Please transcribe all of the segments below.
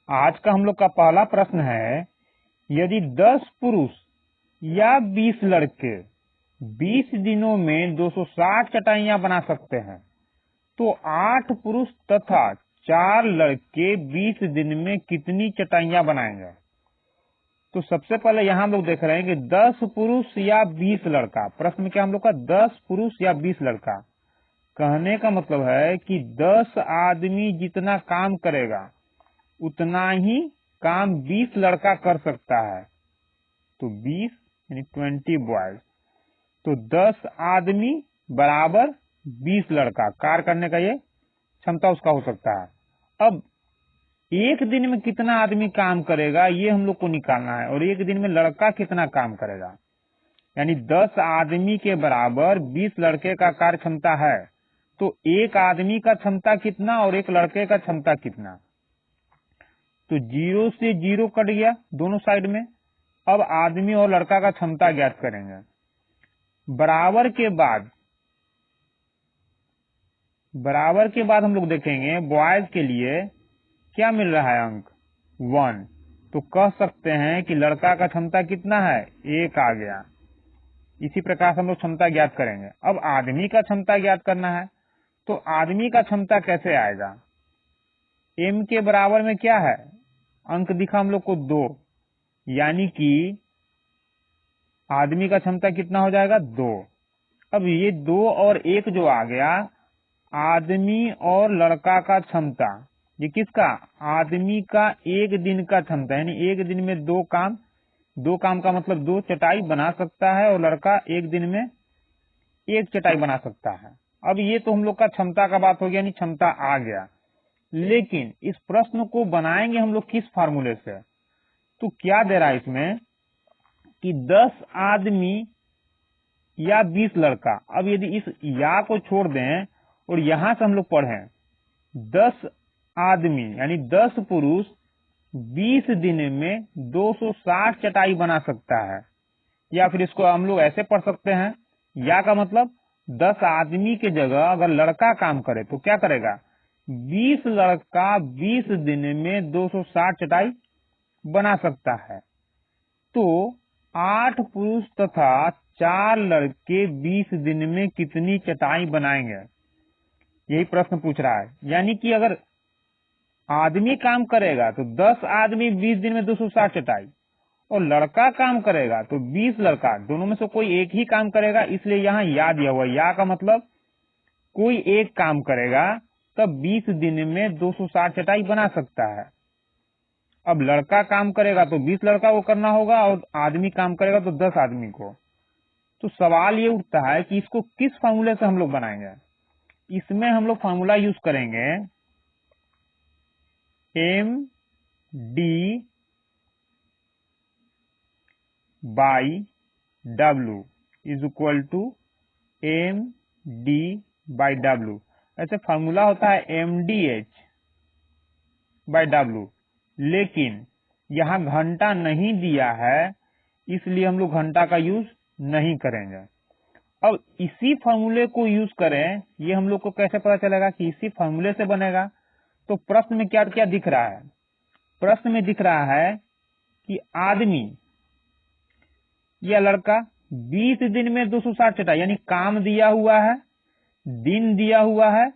आज का हम लोग का पहला प्रश्न है, यदि 10 पुरुष या 20 लड़के 20 दिनों में 260 चटाइयां बना सकते हैं, तो 8 पुरुष तथा 4 लड़के 20 दिन में कितनी चटाइयां बनाएंगे। तो सबसे पहले यहाँ हम लोग देख रहे हैं कि 10 पुरुष या 20 लड़का। प्रश्न में क्या हम लोग का 10 पुरुष या 20 लड़का। कहने का मतलब है कि 10 आदमी जितना काम करेगा उतना ही काम 20 लड़का कर सकता है। तो 20 यानी 20 बॉयज, तो 10 आदमी बराबर 20 लड़का कार्य करने का ये क्षमता उसका हो सकता है। अब एक दिन में कितना आदमी काम करेगा ये हम लोग को निकालना है, और एक दिन में लड़का कितना काम करेगा। यानी 10 आदमी के बराबर 20 लड़के का कार्य क्षमता है, तो एक आदमी का क्षमता कितना और एक लड़के का क्षमता कितना। तो 0 से 0 कट गया दोनों साइड में। अब आदमी और लड़का का क्षमता ज्ञात करेंगे। बराबर के बाद हम लोग देखेंगे बॉयज के लिए क्या मिल रहा है अंक 1। तो कह सकते हैं कि लड़का का क्षमता कितना है 1 आ गया। इसी प्रकार से हम लोग क्षमता ज्ञात करेंगे। अब आदमी का क्षमता ज्ञात करना है, तो आदमी का क्षमता कैसे आएगा। m के बराबर में क्या है, अंक दिखा हम लोग को 2, यानी कि आदमी का क्षमता कितना हो जाएगा 2। अब ये 2 और 1 जो आ गया, आदमी और लड़का का क्षमता, ये किसका, आदमी का एक दिन का क्षमता, यानी एक दिन में 2 काम का मतलब 2 चटाई बना सकता है, और लड़का एक दिन में 1 चटाई बना सकता है। अब ये तो हम लोग का क्षमता का बात हो गया, यानी क्षमता आ गया। लेकिन इस प्रश्न को बनाएंगे हम लोग किस फार्मूले से। तो क्या दे रहा है इसमें कि 10 आदमी या 20 लड़का। अब यदि इस या को छोड़ दें और यहां से हम लोग पढ़ें 10 आदमी यानी 10 पुरुष 20 दिन में 260 चटाई बना सकता है। या फिर इसको हम लोग ऐसे पढ़ सकते हैं, या का मतलब 10 आदमी के जगह अगर लड़का काम करे तो क्या करेगा, 20 लड़का 20 दिन में 260 चटाई बना सकता है। तो 8 पुरुष तथा 4 लड़के 20 दिन में कितनी चटाई बनाएंगे, यही प्रश्न पूछ रहा है। यानी कि अगर आदमी काम करेगा तो 10 आदमी 20 दिन में 260 चटाई, और लड़का काम करेगा तो 20 लड़का, दोनों में से कोई एक ही काम करेगा, इसलिए यहाँ या दिया हुआ। या का मतलब कोई एक काम करेगा तब 20 दिन में 260 चटाई बना सकता है। अब लड़का काम करेगा तो 20 लड़का को करना होगा, और आदमी काम करेगा तो 10 आदमी को। तो सवाल ये उठता है कि इसको किस फॉर्मूले से हम लोग बनाएंगे। इसमें हम लोग फॉर्मूला यूज करेंगे MD by W is equal to MD by W। ऐसे फॉर्मूला होता है MDH by W, लेकिन यहाँ घंटा नहीं दिया है, इसलिए हम लोग घंटा का यूज नहीं करेंगे। अब इसी फॉर्मूले को यूज करें, ये हम लोग को कैसे पता चलेगा कि इसी फॉर्मूले से बनेगा। तो प्रश्न में क्या क्या दिख रहा है, प्रश्न में दिख रहा है कि आदमी या लड़का 20 दिन में 260 चटाई, यानी काम दिया हुआ है, दिन दिया हुआ है,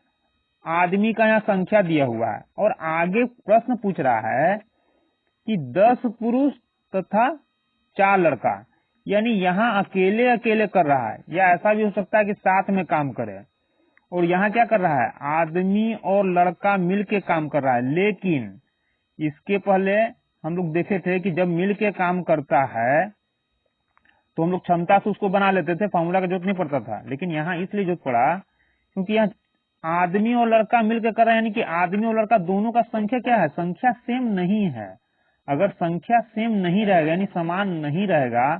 आदमी का यहाँ संख्या दिया हुआ है, और आगे प्रश्न पूछ रहा है कि 10 पुरुष तथा 4 लड़का, यानी यहाँ अकेले अकेले कर रहा है, या ऐसा भी हो सकता है कि साथ में काम करे। और यहाँ क्या कर रहा है, आदमी और लड़का मिलके काम कर रहा है। लेकिन इसके पहले हम लोग देखे थे कि जब मिलके काम करता है तो हम लोग क्षमता से उसको बना लेते थे, फॉर्मूला का जरूरत नहीं पड़ता था। लेकिन यहाँ इसलिए जरूरत पड़ा क्योंकि यहाँ आदमी और लड़का मिलकर कर रहा है, यानी कि आदमी और लड़का दोनों का संख्या क्या है, संख्या सेम नहीं है। अगर संख्या सेम नहीं रहेगा यानी समान नहीं रहेगा,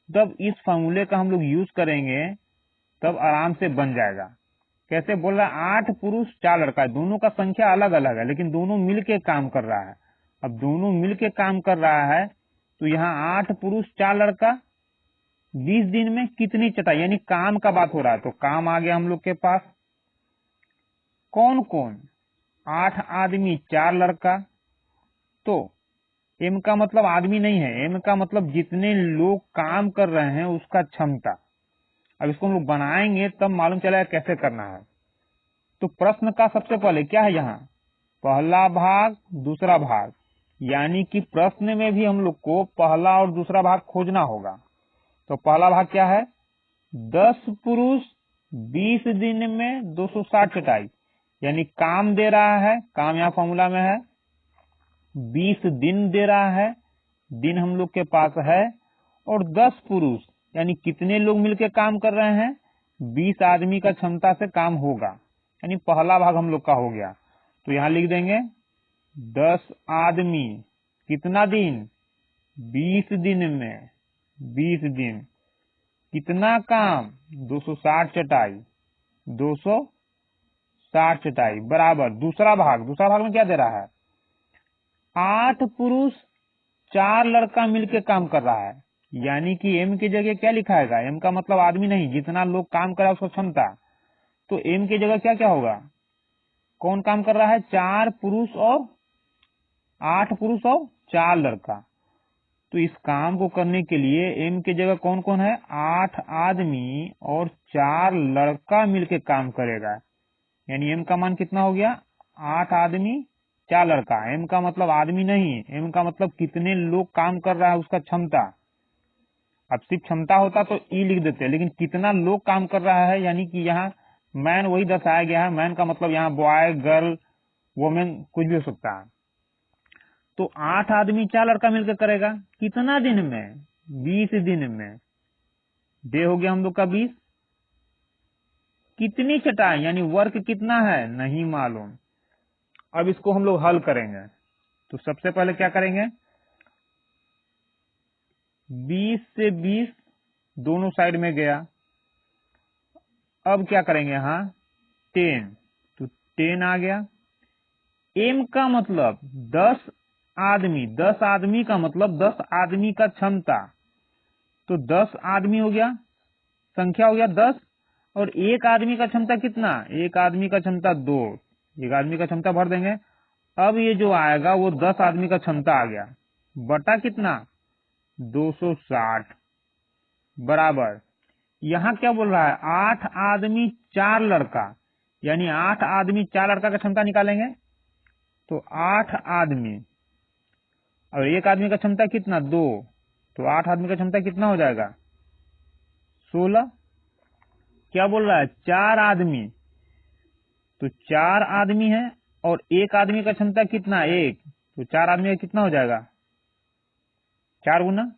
तब इस फॉर्मूले का हम लोग यूज करेंगे, तब आराम से बन जाएगा। कैसे बोल रहा है, 8 पुरुष 4 लड़का है, दोनों का संख्या अलग अलग है लेकिन दोनों मिलके काम कर रहा है। अब दोनों मिलके काम कर रहा है तो यहाँ 8 पुरुष 4 लड़का 20 दिन में कितनी चटाई, यानी काम का बात हो रहा है। तो काम आ गया हम लोग के पास, कौन कौन, 8 आदमी 4 लड़का। तो एम का मतलब आदमी नहीं है, एम का मतलब जितने लोग काम कर रहे हैं उसका क्षमता। अब इसको हम लोग बनाएंगे तब मालूम चलेगा कैसे करना है। तो प्रश्न का सबसे पहले क्या है, यहाँ पहला भाग दूसरा भाग, यानी कि प्रश्न में भी हम लोग को पहला और दूसरा भाग खोजना होगा। तो पहला भाग क्या है, 10 पुरुष 20 दिन में 260 चटाई, यानी काम दे रहा है, काम यहाँ फॉर्मूला में है, 20 दिन दे रहा है, दिन हम लोग के पास है, और 10 पुरुष यानी कितने लोग मिलकर काम कर रहे हैं, 20 आदमी का क्षमता से काम होगा, यानी पहला भाग हम लोग का हो गया। तो यहाँ लिख देंगे 10 आदमी कितना दिन, 20 दिन में, 20 दिन, कितना काम, 260 चटाई, 260 चटाई बराबर दूसरा भाग में क्या दे रहा है, 8 पुरुष 4 लड़का मिलके काम कर रहा है, यानी कि एम की जगह क्या लिखाएगा, एम का मतलब आदमी नहीं, जितना लोग काम कर रहा है उसका क्षमता। तो एम की जगह क्या क्या होगा, कौन काम कर रहा है, 4 पुरुष और 8 पुरुष और 4 लड़का। तो इस काम को करने के लिए एम की जगह कौन कौन है, 8 आदमी और 4 लड़का मिलके काम करेगा, यानी एम का मान कितना हो गया, 8 आदमी 4 लड़का। एम का मतलब आदमी नहीं, एम का मतलब कितने लोग काम कर रहा है उसका क्षमता। अब सिर्फ क्षमता होता तो ई लिख देते, लेकिन कितना लोग काम कर रहा है, यानी कि यहाँ मैन वही दर्शाया गया है। मैन का मतलब यहाँ बॉय गर्ल वोमेन कुछ भी हो सकता है। तो 8 आदमी 4 लड़का मिलकर करेगा, कितना दिन में, 20 दिन में। डे हो गया हम लोग का 20, कितनी चटाई यानी वर्क कितना है नहीं मालूम। अब इसको हम लोग हल करेंगे। तो सबसे पहले क्या करेंगे, 20 से 20 दोनों साइड में गया। अब क्या करेंगे, यहाँ 10, तो 10 आ गया। एम का मतलब 10 आदमी, 10 आदमी का मतलब 10 आदमी का क्षमता। तो 10 आदमी हो गया, संख्या हो गया 10, और एक आदमी का क्षमता कितना, एक आदमी का क्षमता 2, एक आदमी का क्षमता भर देंगे। अब ये जो आएगा वो 10 आदमी का क्षमता आ गया, बटा कितना, 260 बराबर। यहाँ क्या बोल रहा है, 8 आदमी 4 लड़का, यानी 8 आदमी 4 लड़का का क्षमता निकालेंगे। तो 8 आदमी और एक आदमी का क्षमता कितना, 2, तो 8 आदमी का क्षमता कितना हो जाएगा, 16। क्या बोल रहा है, 4 आदमी, तो 4 आदमी है और एक आदमी का क्षमता कितना, 1, तो 4 आदमी का कितना हो जाएगा, 4 गुना।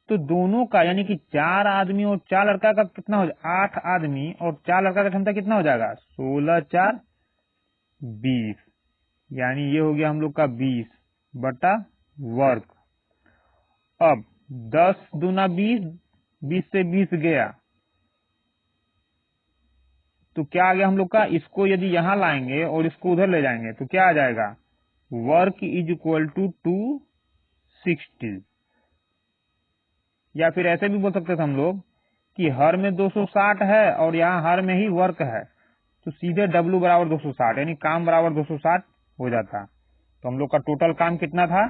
तो दोनों का यानी कि 4 आदमी और 4 लड़का का कितना हो जाएगा, 8 आदमी और 4 लड़का का क्षमता कितना हो जाएगा, 16 4 20, यानी ये हो गया हम लोग का 20 बटा वर्क। अब 10 दूना 20, 20 से 20 गया, तो क्या आ गया हम लोग का, इसको यदि यहां लाएंगे और इसको उधर ले जाएंगे तो क्या आ जाएगा, वर्क इज इक्वल टू 260। या फिर ऐसे भी बोल सकते थे हम लोग कि हर में 260 है और यहाँ हर में ही वर्क है, तो सीधे W बराबर 260, यानी काम बराबर 260 हो जाता। तो हम लोग का टोटल काम कितना था,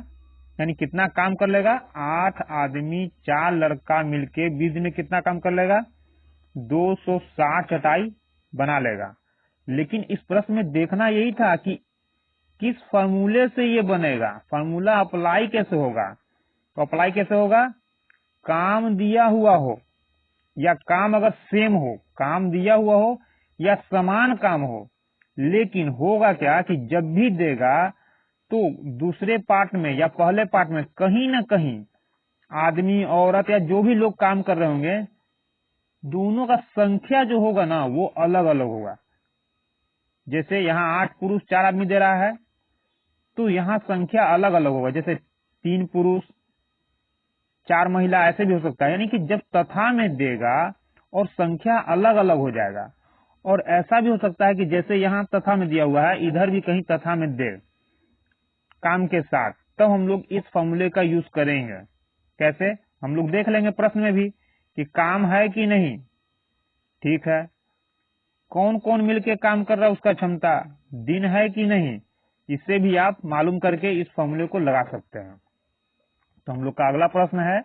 यानी कितना काम कर लेगा, 8 आदमी 4 लड़का मिलके 20 दिन में कितना काम कर लेगा, 260 चटाई बना लेगा। लेकिन इस प्रश्न में देखना यही था कि किस फॉर्मूले से ये बनेगा, फॉर्मूला अप्लाई कैसे होगा। तो अप्लाई कैसे होगा, काम दिया हुआ हो या काम अगर सेम हो, काम दिया हुआ हो या समान काम हो, लेकिन होगा क्या कि जब भी देगा तो दूसरे पार्ट में या पहले पार्ट में कहीं ना कहीं आदमी औरत या जो भी लोग काम कर रहे होंगे, दोनों का संख्या जो होगा ना वो अलग अलग होगा। जैसे यहाँ 8 पुरुष 4 आदमी दे रहा है, तो यहाँ संख्या अलग अलग होगा, जैसे 3 पुरुष 4 महिला, ऐसे भी हो सकता है। यानी कि जब तथा में देगा और संख्या अलग अलग हो जाएगा। और ऐसा भी हो सकता है कि जैसे यहाँ तथा में दिया हुआ है, इधर भी कहीं तथा में दे काम के साथ, तब हम लोग इस फॉर्मूले का यूज करेंगे। कैसे, हम लोग देख लेंगे प्रश्न में भी कि काम है कि नहीं, ठीक है, कौन कौन मिलके काम कर रहा है उसका क्षमता, दिन है कि नहीं, इससे भी आप मालूम करके इस फॉर्मूले को लगा सकते हैं। तो हम लोग का अगला प्रश्न है,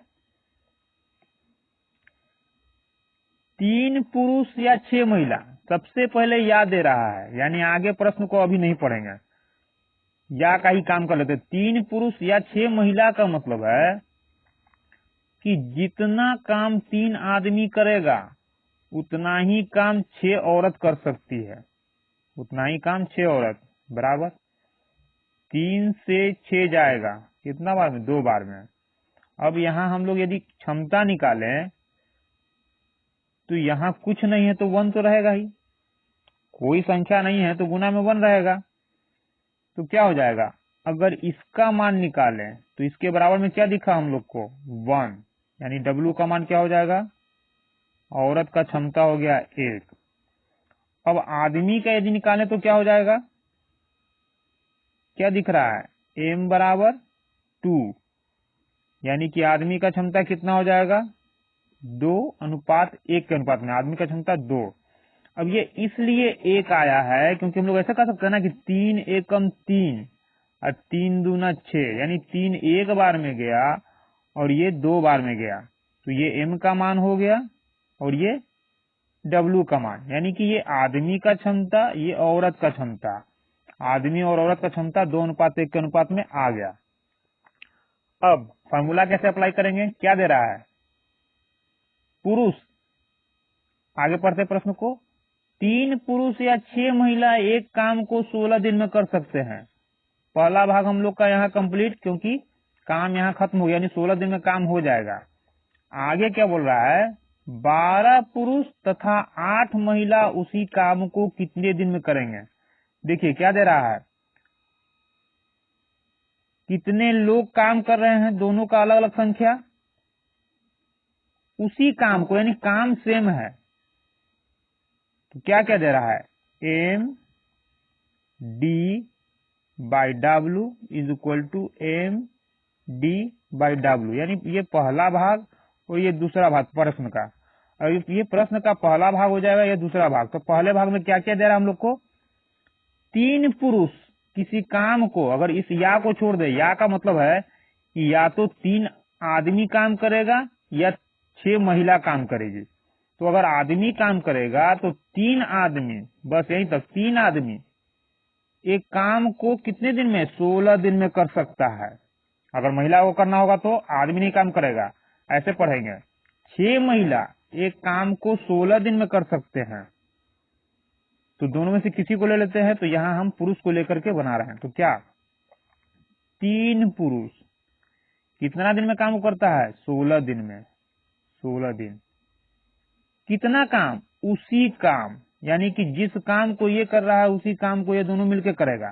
3 पुरुष या 6 महिला। सबसे पहले या दे रहा है, यानी आगे प्रश्न को अभी नहीं पढ़ेंगे, या का ही काम कर लेते। 3 पुरुष या 6 महिला का मतलब है कि जितना काम 3 आदमी करेगा उतना ही काम 6 औरत कर सकती है, उतना ही काम 6 औरत बराबर 3 से 6 जाएगा कितना बार में, 2 बार में। अब यहाँ हम लोग यदि क्षमता निकालें तो यहाँ कुछ नहीं है तो 1 तो रहेगा ही, कोई संख्या नहीं है तो गुना में 1 रहेगा। तो क्या हो जाएगा, अगर इसका मान निकालें तो इसके बराबर में क्या दिखा हम लोग को, 1, यानी W का मान क्या हो जाएगा, औरत का क्षमता हो गया 1। अब आदमी का यदि निकालें तो क्या हो जाएगा, क्या दिख रहा है, M बराबर 2, यानी कि आदमी का क्षमता कितना हो जाएगा, 2:1 के अनुपात में आदमी का क्षमता 2। अब ये इसलिए 1 आया है क्योंकि हम लोग ऐसा कर सकते हैं ना कि 3 एकम 3 और 3 दूना 6, यानी 3 एक बार में गया और ये 2 बार में गया, तो ये M का मान हो गया और ये W का मान, यानी कि ये आदमी का क्षमता, ये औरत का क्षमता, आदमी और औरत का क्षमता 2:1 के अनुपात में आ गया। अब फॉर्मूला कैसे अप्लाई करेंगे, क्या दे रहा है, पुरुष, आगे पढ़ते प्रश्न को, 3 पुरुष या 6 महिला एक काम को 16 दिन में कर सकते हैं। पहला भाग हम लोग का यहाँ कंप्लीट, क्योंकि काम यहाँ खत्म हो गया, यानी 16 दिन में काम हो जाएगा। आगे क्या बोल रहा है, 12 पुरुष तथा 8 महिला उसी काम को कितने दिन में करेंगे। देखिए क्या दे रहा है, कितने लोग काम कर रहे हैं, दोनों का अलग अलग संख्या, उसी काम को, यानी काम सेम है। तो क्या क्या दे रहा है, M D by W is equal to M D by W, यानी ये पहला भाग और ये दूसरा भाग प्रश्न का, और ये प्रश्न का पहला भाग हो जाएगा, ये दूसरा भाग। तो पहले भाग में क्या क्या दे रहा है हम लोग को, 3 पुरुष किसी काम को, अगर इस या को छोड़ दे, या का मतलब है कि या तो 3 आदमी काम करेगा या 6 महिला काम करेगी। तो अगर आदमी काम करेगा तो 3 आदमी, बस यही तक, 3 आदमी एक काम को कितने दिन में, 16 दिन में कर सकता है। अगर महिला को करना होगा तो आदमी नहीं काम करेगा, ऐसे पढ़ेंगे। 6 महिला एक काम को 16 दिन में कर सकते हैं, तो दोनों में से किसी को ले लेते हैं। तो यहाँ हम पुरुष को लेकर के बना रहे हैं, तो क्या, 3 पुरुष कितना दिन में काम करता है, 16 दिन में, 16 दिन। कितना काम, उसी काम, यानी कि जिस काम को ये कर रहा है उसी काम को ये दोनों मिलकर करेगा।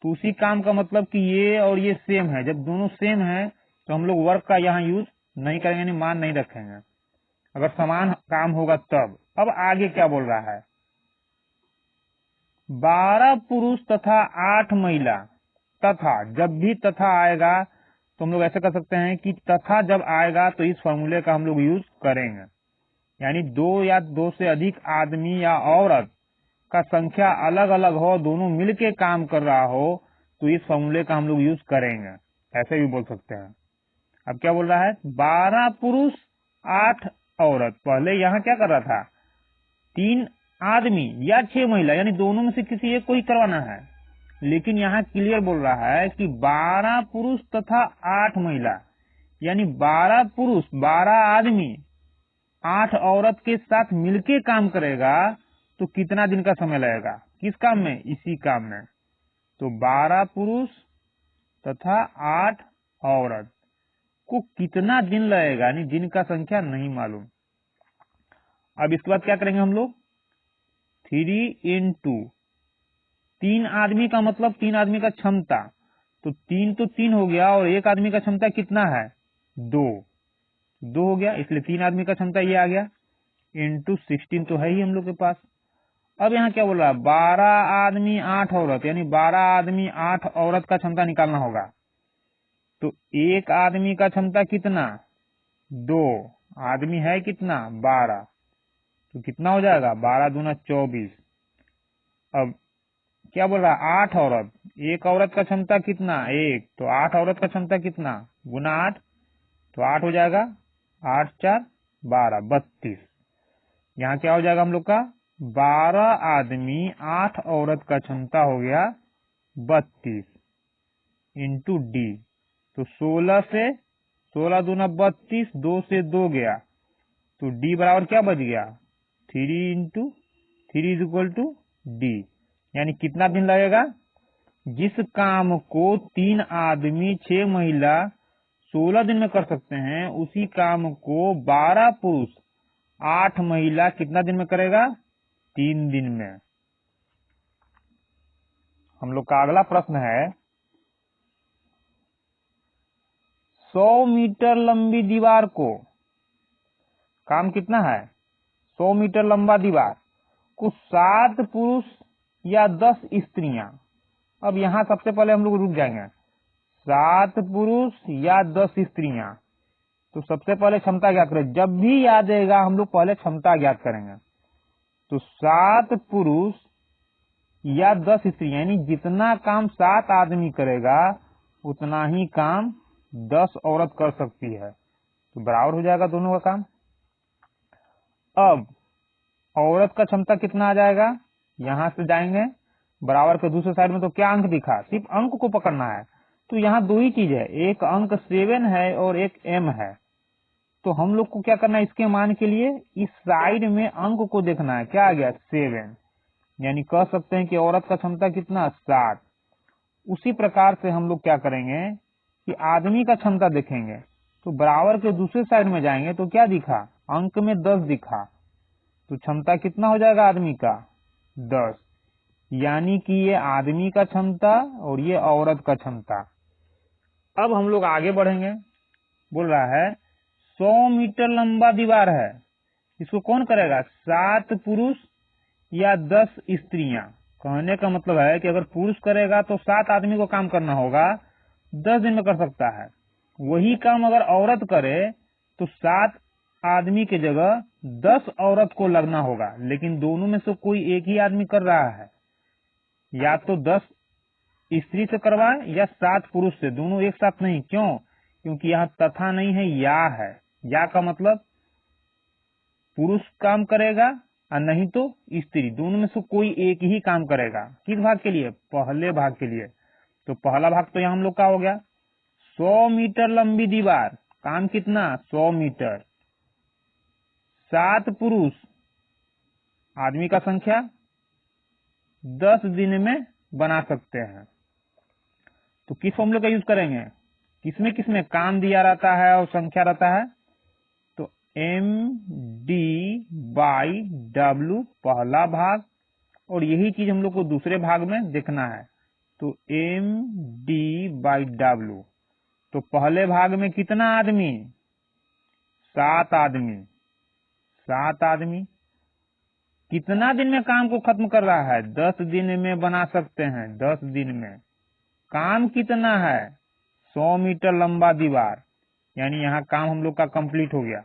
तो उसी काम का मतलब कि ये और ये सेम है, जब दोनों सेम है तो हम लोग वर्क का यहाँ यूज नहीं करेंगे, यानी मान नहीं रखेंगे, अगर समान काम होगा तब। अब आगे क्या बोल रहा है, 12 पुरुष तथा 8 महिला, तथा, जब भी तथा आएगा तो हम लोग ऐसे कर सकते हैं कि तथा जब आएगा तो इस फॉर्मूले का हम लोग यूज करेंगे, यानी 2 या 2 से अधिक आदमी या औरत का संख्या अलग अलग हो, दोनों मिलके काम कर रहा हो, तो इस फॉर्मूले का हम लोग यूज करेंगे, ऐसे भी बोल सकते हैं। अब क्या बोल रहा है, 12 पुरुष 8 औरत, पहले यहाँ क्या कर रहा था, 3 आदमी या 6 महिला, यानी दोनों में से किसी एक को ही करवाना है। लेकिन यहाँ क्लियर बोल रहा है कि 12 पुरुष तथा 8 महिला, यानी 12 पुरुष 12 आदमी 8 औरत के साथ मिलके काम करेगा, तो कितना दिन का समय लगेगा, किस काम में, इसी काम में। तो 12 पुरुष तथा 8 औरत को कितना दिन लगेगा, यानी दिन का संख्या नहीं मालूम। अब इसके बाद क्या करेंगे हम लोग, 3 into 3 आदमी का मतलब 3 आदमी का क्षमता, तो 3 तो 3 हो गया, और एक आदमी का क्षमता कितना है, 2 हो गया, इसलिए 3 आदमी का क्षमता ये आ गया, इंटू 16 तो है ही हम लोग के पास। अब यहाँ क्या बोल रहा है, 12 आदमी 8 औरत, यानी 12 आदमी 8 औरत का क्षमता निकालना होगा। तो एक आदमी का क्षमता कितना, 2, आदमी है कितना, 12, तो कितना हो जाएगा, 12 दूना 24। अब क्या बोल रहा है 8 औरत, एक औरत का क्षमता कितना 1, तो 8 औरत का क्षमता कितना गुना 8, तो 8 हो जाएगा 8 4 12 32। यहाँ क्या हो जाएगा हम लोग का 12 आदमी 8 औरत का क्षमता हो गया 32 इंटू डी। तो 16 से 16 दूना 32, 2 से 2 गया, तो डी बराबर क्या बच गया 3 into 3 is equal to D. यानी कितना दिन लगेगा, जिस काम को 3 आदमी 6 महिला 16 दिन में कर सकते हैं, उसी काम को 12 पुरुष 8 महिला कितना दिन में करेगा 3 दिन में। हम लोग का अगला प्रश्न है 100 मीटर लंबी दीवार को, काम कितना है 100 मीटर लंबा दीवार को 7 पुरुष या 10 स्त्रियां। अब यहाँ सबसे पहले हम लोग रुक जाएंगे, 7 पुरुष या 10 स्त्रियां। तो सबसे पहले क्षमता ज्ञात करें, जब भी याद आएगा हम लोग पहले क्षमता ज्ञात करेंगे। तो 7 पुरुष या 10 स्त्रियां, यानी जितना काम 7 आदमी करेगा उतना ही काम 10 औरत कर सकती है, तो बराबर हो जाएगा दोनों का काम। अब औरत का क्षमता कितना आ जाएगा, यहां से जाएंगे बराबर के दूसरे साइड में, तो क्या अंक दिखा, सिर्फ अंक को पकड़ना है। तो यहाँ दो ही चीज है, एक अंक 7 है और एक m है। तो हम लोग को क्या करना है, इसके मान के लिए इस साइड में अंक को देखना है, क्या आ गया 7, यानी कह सकते हैं कि औरत का क्षमता कितना 7। उसी प्रकार से हम लोग क्या करेंगे कि आदमी का क्षमता देखेंगे, तो बराबर के दूसरे साइड में जाएंगे, तो क्या दिखा अंक में 10 दिखा, तो क्षमता कितना हो जाएगा आदमी का 10। यानी कि ये आदमी का क्षमता और ये औरत का क्षमता। अब हम लोग आगे बढ़ेंगे, बोल रहा है 100 मीटर लंबा दीवार है, इसको कौन करेगा 7 पुरुष या 10 स्त्रियां। कहने का मतलब है कि अगर पुरुष करेगा तो 7 आदमी को काम करना होगा, 10 दिन में कर सकता है। वही काम अगर औरत करे तो 7 आदमी की जगह 10 औरत को लगना होगा, लेकिन दोनों में से कोई एक ही आदमी कर रहा है, या तो 10 स्त्री से करवाए या 7 पुरुष से, दोनों एक साथ नहीं। क्यों, क्योंकि यहाँ तथा नहीं है, या है। या का मतलब पुरुष काम करेगा और नहीं तो स्त्री, दोनों में से कोई एक ही काम करेगा। किस भाग के लिए, पहले भाग के लिए। तो पहला भाग तो यहाँ हम लोग का हो गया 100 मीटर लंबी दीवार, काम कितना 100 मीटर, 7 पुरुष, आदमी का संख्या 10 दिन में बना सकते हैं। तो किस फॉर्मूले का यूज करेंगे, किसमें काम दिया रहता है और संख्या रहता है, तो MD/W पहला भाग, और यही चीज हम लोग को दूसरे भाग में देखना है। तो MD/W, तो पहले भाग में कितना आदमी 7 आदमी, 7 आदमी कितना दिन में काम को खत्म कर रहा है 10 दिन में बना सकते हैं, 10 दिन में। काम कितना है 100 मीटर लंबा दीवार, यानी यहाँ काम हम लोग का कंप्लीट हो गया।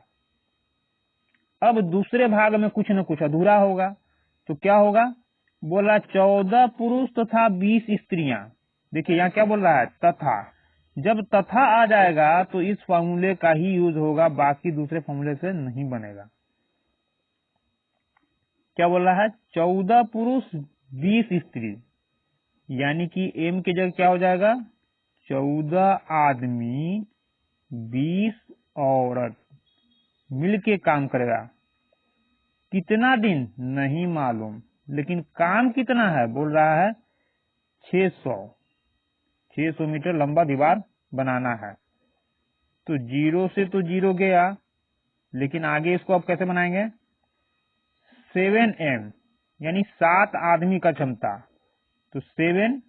अब दूसरे भाग में कुछ न कुछ अधूरा होगा, तो क्या होगा, बोला 14 पुरुष तथा 20 स्त्रियां। देखिए यहाँ क्या बोल रहा है तथा, जब तथा आ जाएगा तो इस फॉर्मूले का ही यूज होगा, बाकी दूसरे फॉर्मूले से नहीं बनेगा। क्या बोल रहा है 14 पुरुष 20 स्त्री, यानी कि एम की जगह क्या हो जाएगा 14 आदमी 20 औरत मिलके काम करेगा। कितना दिन नहीं मालूम, लेकिन काम कितना है, बोल रहा है 600 मीटर लंबा दीवार बनाना है। तो 0 से तो 0 गया, लेकिन आगे इसको अब कैसे बनाएंगे 7M, यानी 7 आदमी का क्षमता, तो 7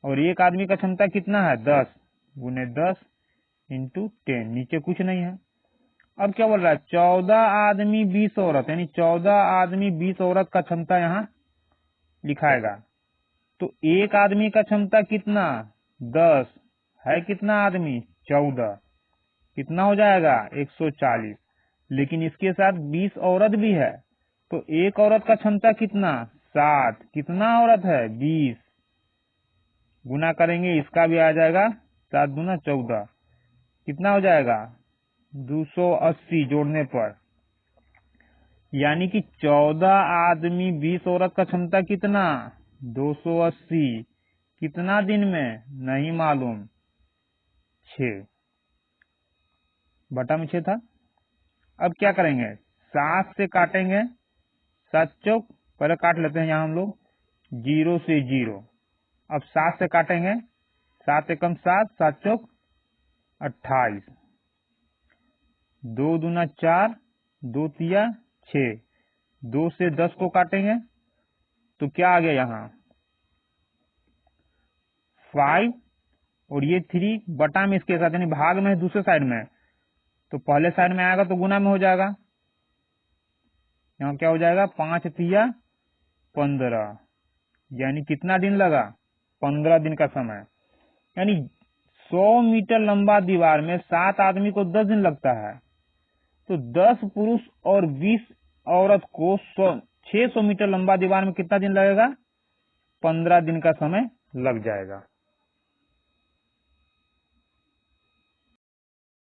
और एक आदमी का क्षमता कितना है 10 गुने 10 इंटू 10, नीचे कुछ नहीं है। अब क्या बोल रहा है 14 आदमी 20 औरत, यानी 14 आदमी 20 औरत का क्षमता यहाँ लिखाएगा। तो एक आदमी का क्षमता कितना 10 है, कितना आदमी 14, कितना हो जाएगा 140, लेकिन इसके साथ 20 औरत भी है, तो एक औरत का क्षमता कितना 7, कितना औरत है 20, गुना करेंगे इसका भी आ जाएगा 7 दूना 14, कितना हो जाएगा 280 जोड़ने पर, यानी कि 14 आदमी 20 औरत का क्षमता कितना 280, कितना दिन में नहीं मालूम, 6 बटा में 6 था। अब क्या करेंगे 7 से काटेंगे, 7 चौक, पहले काट लेते हैं यहाँ हम लोग 0 से 0, अब 7 से काटेंगे, 7 एकम 7, 7 चौक 28, 2 दूना 4, 2 तिया 6, 2 से 10 को काटेंगे तो क्या आ गया यहाँ 5, और ये 3 बटा में इसके साथ यानी भाग में है दूसरे साइड में, तो पहले साइड में आएगा तो गुना में हो जाएगा, यहाँ क्या हो जाएगा 5 तिया 15, यानी कितना दिन लगा 15 दिन का समय, यानी 100 मीटर लंबा दीवार में 7 आदमी को 10 दिन लगता है, तो 10 पुरुष और 20 औरत को 600 मीटर लंबा दीवार में कितना दिन लगेगा 15 दिन का समय लग जाएगा।